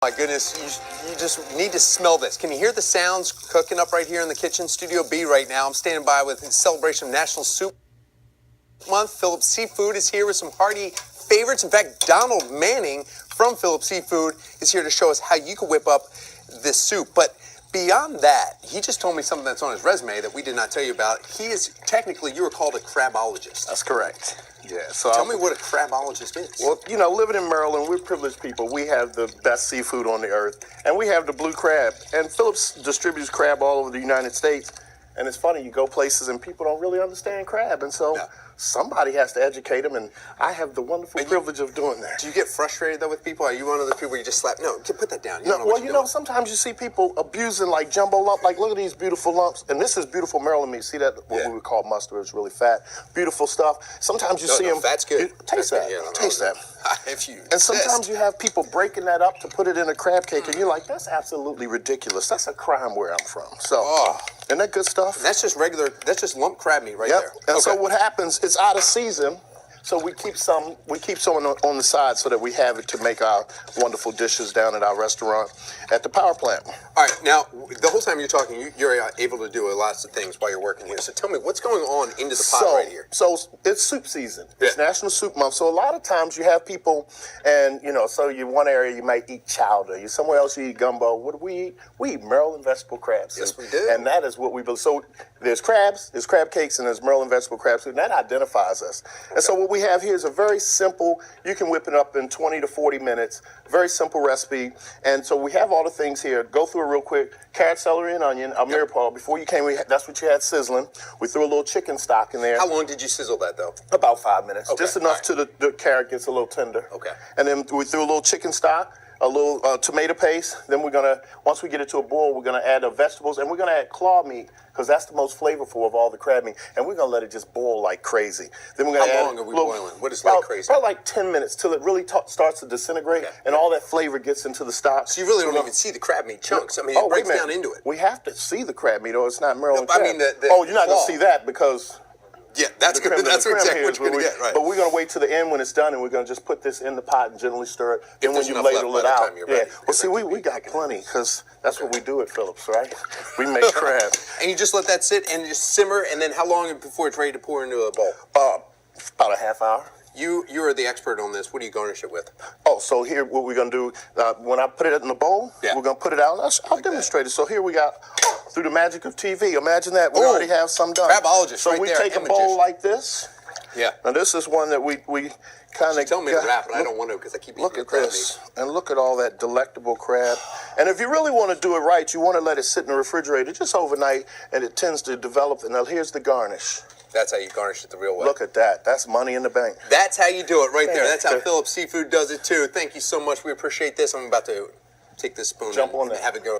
My goodness, you just need to smell this. Can you hear the sounds cooking up right here in the kitchen, Studio B right now? I'm standing by with in celebration of National Soup Month. Phillips Seafood is here with some hearty favorites. In fact, Donald Manning from Phillips Seafood is here to show us how you can whip up this soup. But beyond that, he just told me something that's on his resume that we did not tell you about. He is technically, you were called a crabologist. That's correct. Yeah. So tell me what a crabologist is. Well, you know, living in Maryland, we're privileged people. We have the best seafood on the earth, and we have the blue crab. And Phillips distributes crab all over the United States. And it's funny, you go places and people don't really understand crab, and so somebody has to educate them, and I have the wonderful privilege of doing that. Do you get frustrated, though, with people? Are you one of those people where you just slap? No, put that down. You know, sometimes you see people abusing, like, jumbo lump. Like, look at these beautiful lumps, and this is beautiful Maryland meat. See that? What we would call mustard. It's really fat. Beautiful stuff. Sometimes you see them. Fat's good. Taste that. Taste that. If you and sometimes you have people breaking that up to put it in a crab cake, and you're like, that's absolutely ridiculous. That's a crime where I'm from. So, isn't that good stuff? And that's just regular, that's just lump crab meat right there. And so what happens, it's out of season, so we keep some on the side so that we have it to make our wonderful dishes down at our restaurant at the power plant. All right, now, the whole time you're talking, you're able to do lots of things while you're working here. So tell me, what's going on into the pot right here? So it's soup season. It's National Soup Month. So a lot of times you have people, and, you know, so you one area you might eat chowder. You somewhere else you eat gumbo. What do we eat? We eat Maryland vegetable crab soup. Yes, we do. And that is what we build. So there's crabs, there's crab cakes, and there's Maryland vegetable crab soup. And that identifies us. And so what we have here is a very simple, you can whip it up in 20 to 40 minutes, very simple recipe. And so we have all the things here. Go through it real quick. Carrot, celery, and onion. Paul, before you came, that's what you had sizzling. We threw a little chicken stock in there. How long did you sizzle that, though? About 5 minutes. Okay. Just enough to the carrot gets a little tender. Okay. And then we threw a little chicken stock, a little tomato paste. Then we're going to, once we get it to a boil, we're going to add the vegetables, and we're going to add claw meat, because that's the most flavorful of all the crab meat. And we're going to let it just boil like crazy. Then we're going to How long are we boiling? What is like crazy? About like 10 minutes till it really starts to disintegrate, and all that flavor gets into the stock. So you really don't even see the crab meat chunks. I mean, it breaks down into it. We have to see the crab meat, or it's not Maryland crab. I mean, you're not going to see that because... Yeah, that's exactly what you're going to get, right. But we're going to wait to the end when it's done, and we're going to just put this in the pot and gently stir it. Then when you ladle it out, well, see, we got plenty, because that's what we do at Phillips, right? We make crab. And you just let that sit and just simmer, and then how long before it's ready to pour into a bowl? About a half hour. You are the expert on this. What do you garnish it with? Oh, so here what we're going to do, when I put it in the bowl, we're going to put it out. I'll demonstrate it. So here we got, through the magic of TV, imagine that. We already have some done. Crabologist so right we there. take a bowl like this. Yeah. Now this is one that we kind of... Tell me to wrap it. I don't want to, because I keep eating Look at this. And look at all that delectable crab. And if you really want to do it right, you want to let it sit in the refrigerator just overnight, and it tends to develop. And now here's the garnish. That's how you garnish it the real way. Look at that. That's money in the bank. That's how you do it right there. That's how Phillips Seafood does it, too. Thank you so much. We appreciate this. I'm about to take this spoon and have it go.